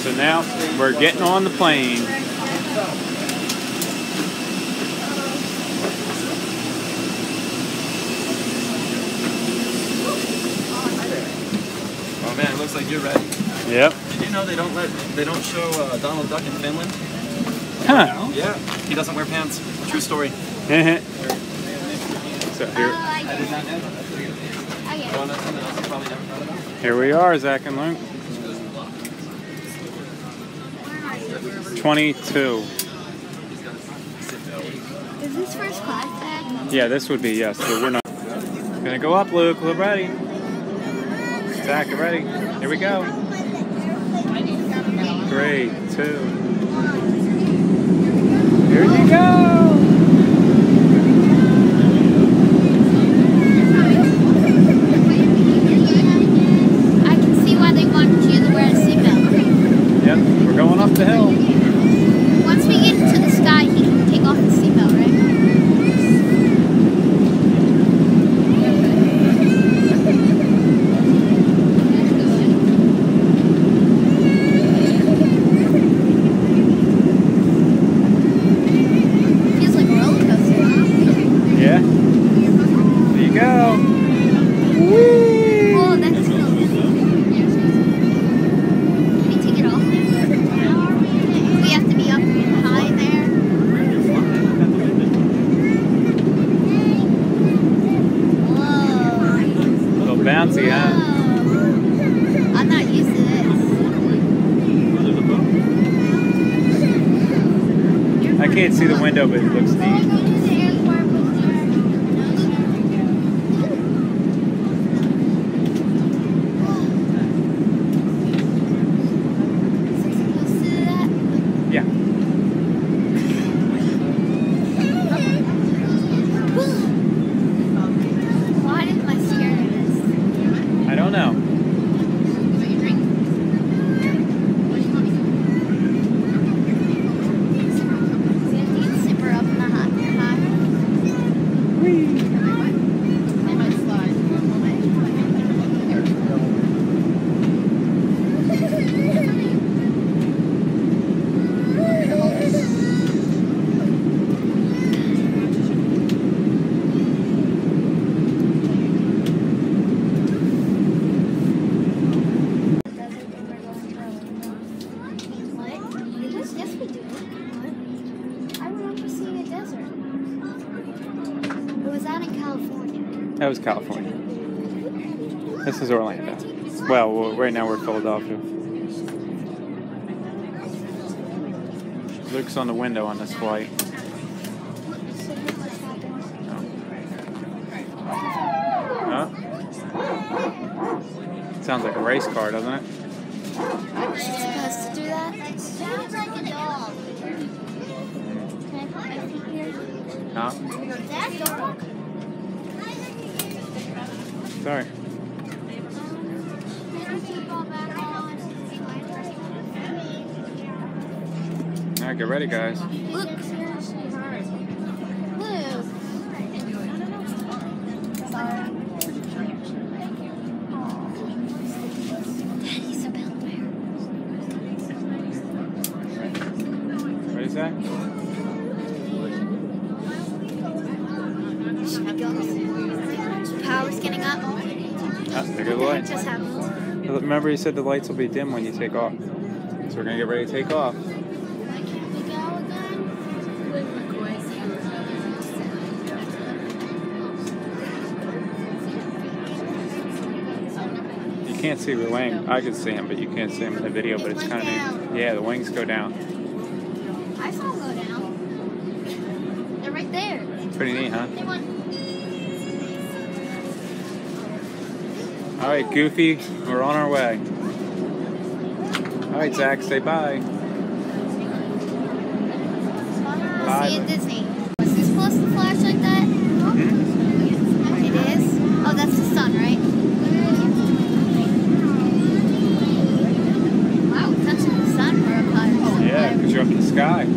So now we're getting on the plane. Oh man, it looks like you're ready. Yep. Did you know they don't show Donald Duck in Finland? Huh. Yeah. He doesn't wear pants. True story. So here we are, Zach and Luke. 22. Is this first class, Dad? Yeah, this would be, yes, but we're not. Gonna go up, Luke. We're ready. Zach, you ready? Here we go. 3, 2. Here you go. I can see why they wanted you to wear a seatbelt. Yep, we're going up the hill. Once we get into the sky, he can take off the seatbelt, right? Feels like a roller coaster. Yeah. There you go. Whee! Oh, that's cool. Can you take it off? We have to be up high there. Whoa. A little bouncy, huh? Whoa. I'm not used to this. I can't see the window, but it looks neat. Yeah. Why did my scare this? I don't know. Zipper up in the hot. Yes, we do. I remember seeing a desert. Or was that in California? That was California. This is Orlando. Well, right now we're Philadelphia. Luke's on the window on this flight. Oh. Sounds like a race car, doesn't it? Is she supposed to do that? Sounds like a dog. Can I put my feet here? No. That dog. Sorry. Alright, get ready, guys. Look. Daddy's a bell bear. Ready, Zach? Power's getting up. Ah, there go the It lights. just happened. Remember, you said the lights will be dim when you take off. So we're gonna get ready to take off. Why can't we go again? You can't see the wing. I can see him, but you can't see him in the video. But it's kind of neat. Yeah, the wings go down. I saw them go down. They're right there. Pretty neat, huh? They went. All right, Goofy, we're on our way. All right, Zach, say bye. We'll see you at Disney. Is this supposed to flash like that? Mm-hmm. It is? Oh, that's the sun, right? Wow, touching the sun for a pilot. Yeah, because you're up in the sky.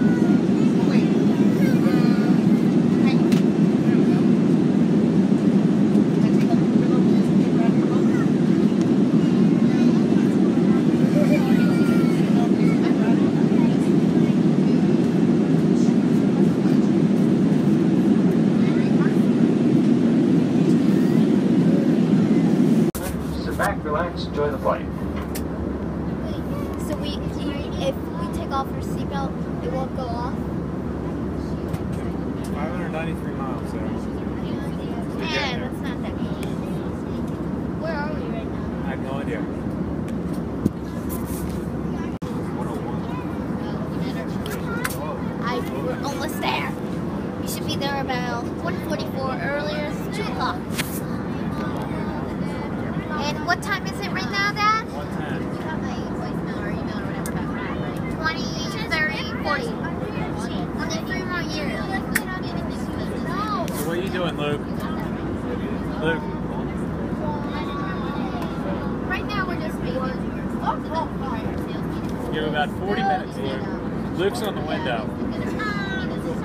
Luke? Luke. Right now we're just waiting. You have about 40 minutes, Luke. Luke's on the window.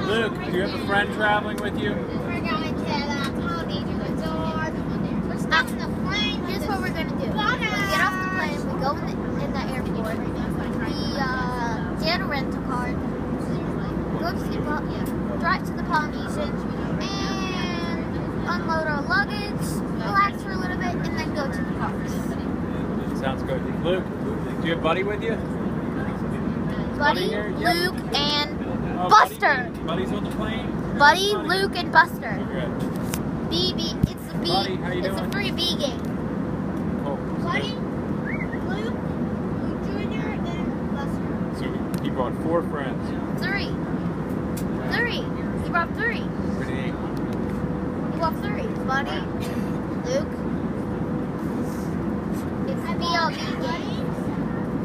Luke, do you have a friend traveling with you? We're going to here's what we're going to do. We get off the plane, we go in the airport, we get a rental car, go to drive to the Polynesian, and unload our luggage, relax for a little bit, and then go to the parks. Sounds good. Luke, do you have Buddy with you? Buddy, Luke, and Buster. Buddy's on the plane? Buddy, Luke, and Buster. Good. BB. It's a B. Buddy, how you it's doing? a free B game. Cool. Buddy, Luke Jr., and Buster. So he brought 4 friends. 3. He brought 3. Pretty neat. He brought 3. Buddy, Luke. It's a BLB game.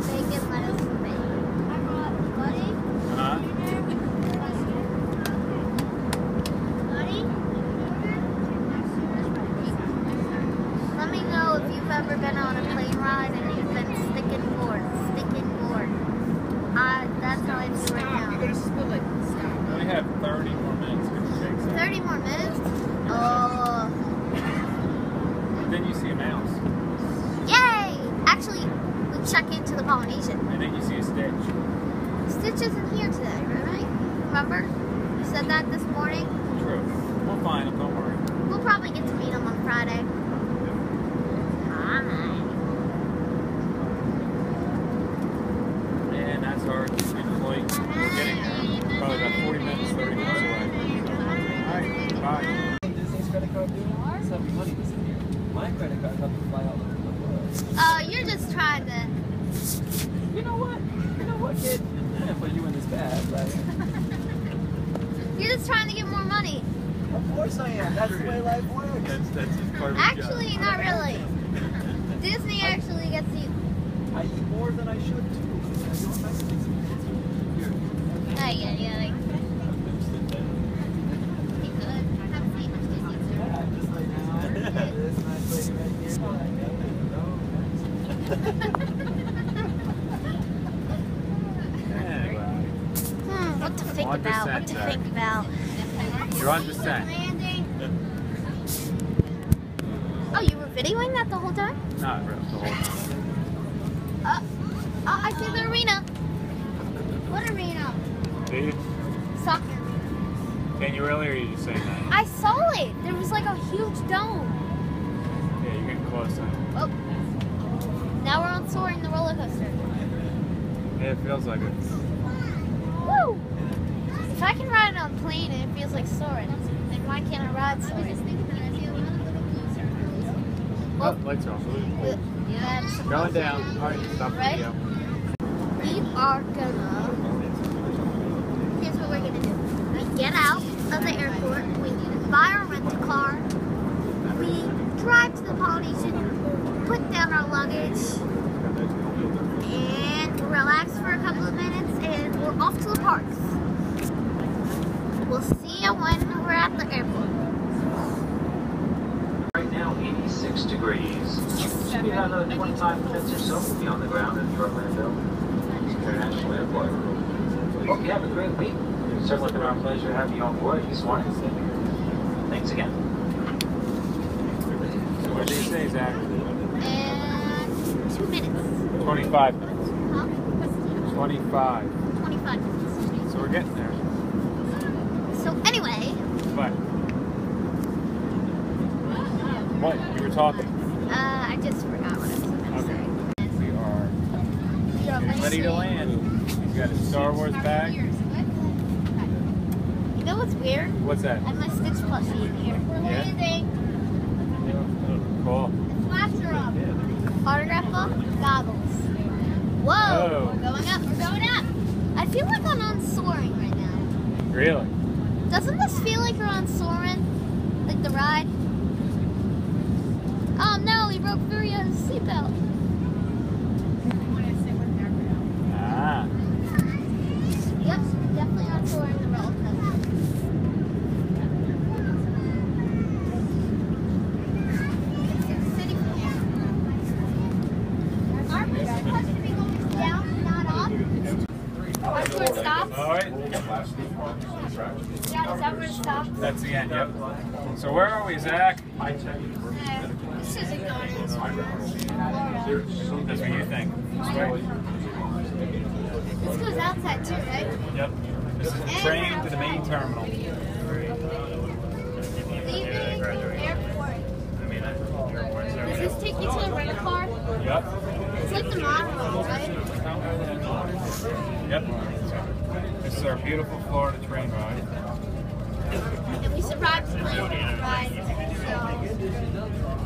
Bacon, lettuce, and bacon. I brought Buddy. Uh-huh. Let me know if you've ever been on a plane ride and you've been sticking bored. That's how I feel right now. We only have 30 more minutes. 30 more minutes? Oh. And then you see a mouse. Yay! Actually, we check into the Polynesian. And then you see a Stitch. Stitch isn't here today, right? Remember? You said that this morning? True. We'll find him, don't worry. We'll probably get to meet him on Friday. And that's our flight. We're getting there. Probably about 40 minutes, 30 minutes away. Alright, bye. Disney's credit card do? It's having money disappear. My credit card helped me fly all over the world. Oh, you're just trying to... You know what? Kid? I didn't put you in this bad, right? You're just trying to get more money. Of course I am. That's the way life works. That's just part of the Actually, not really. Disney actually gets you. I eat more than I should too. I don't mess with these people. Yeah. Be good. Have a seat. Yeah, just like now. This nice lady right here. What to think about? What to think about? You're on descent. Oh, you were videoing that the whole time? Not really, the whole time. I see the arena. What arena? Do you? Soccer. Can you really, or are you just saying that? I saw it. There was like a huge dome. Yeah, you're getting close now. Oh. Now we're on Soaring, the roller coaster. Yeah, it feels like it. Woo! If I can ride on a plane and it feels like soaring, then why can't I ride soaring? Oh, lights are off. Yeah, Going down. Alright, stop the Right? video. We are gonna... Here's what we're gonna do. We get out of the airport, we buy our rental car, we drive to the Polynesian, put down our luggage, and relax for a couple of minutes, and we're off to the parks. We'll see you when we're at the airport. Right now, 86 degrees. Should be another 25 minutes or so. We'll be on the ground at the Orlando International Airport. Hope you have a great week. It's certainly been our pleasure to have you on board this morning. Thanks again. So what did you say, Zach? And 2 minutes. 25 minutes. Huh? 25. 25 minutes. So we're getting there. So anyway, But what? You were talking. I just forgot what I was going to Okay. say. We are We are getting ready to land. He's got his Star Wars bag. You know what's weird? What's that? I have my Stitch plushie in here. We're Yeah? landing. Cool. Flaps are up. Autograph book, goggles. Whoa! Whoa. We're going up. We're going up. I feel like I'm on Soaring right now. Really? Doesn't this feel like you're on Soaring? Like the ride? Oh no, he broke Furio's seatbelt. Ah. Yep, definitely on Soaring the roller coaster. So where are we, Zach? This isn't going in Florida. That's what you think. Right. This goes outside too, right? Yep. This is the train to the main terminal. Leaving airport. Does this take you to the rental car? Yep. It's like the monorail, right? Yep. This is our beautiful Florida train ride. And we survived the plane ride, so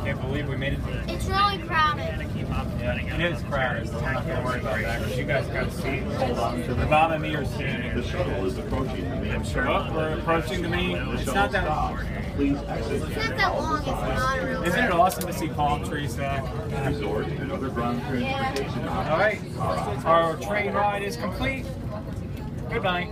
Can't believe we made it. it's really crowded. It is crowded, so we're not going to worry about that because you guys got to see. Bob and me are standing. The shuttle is approaching the main Oh, we're approaching the main. It's not that long. Please It's exit not that long, it's the monorail. Isn't it awesome to see palm trees, Zach? resort and other ground transportation. All right. Our train ride is complete. Good night.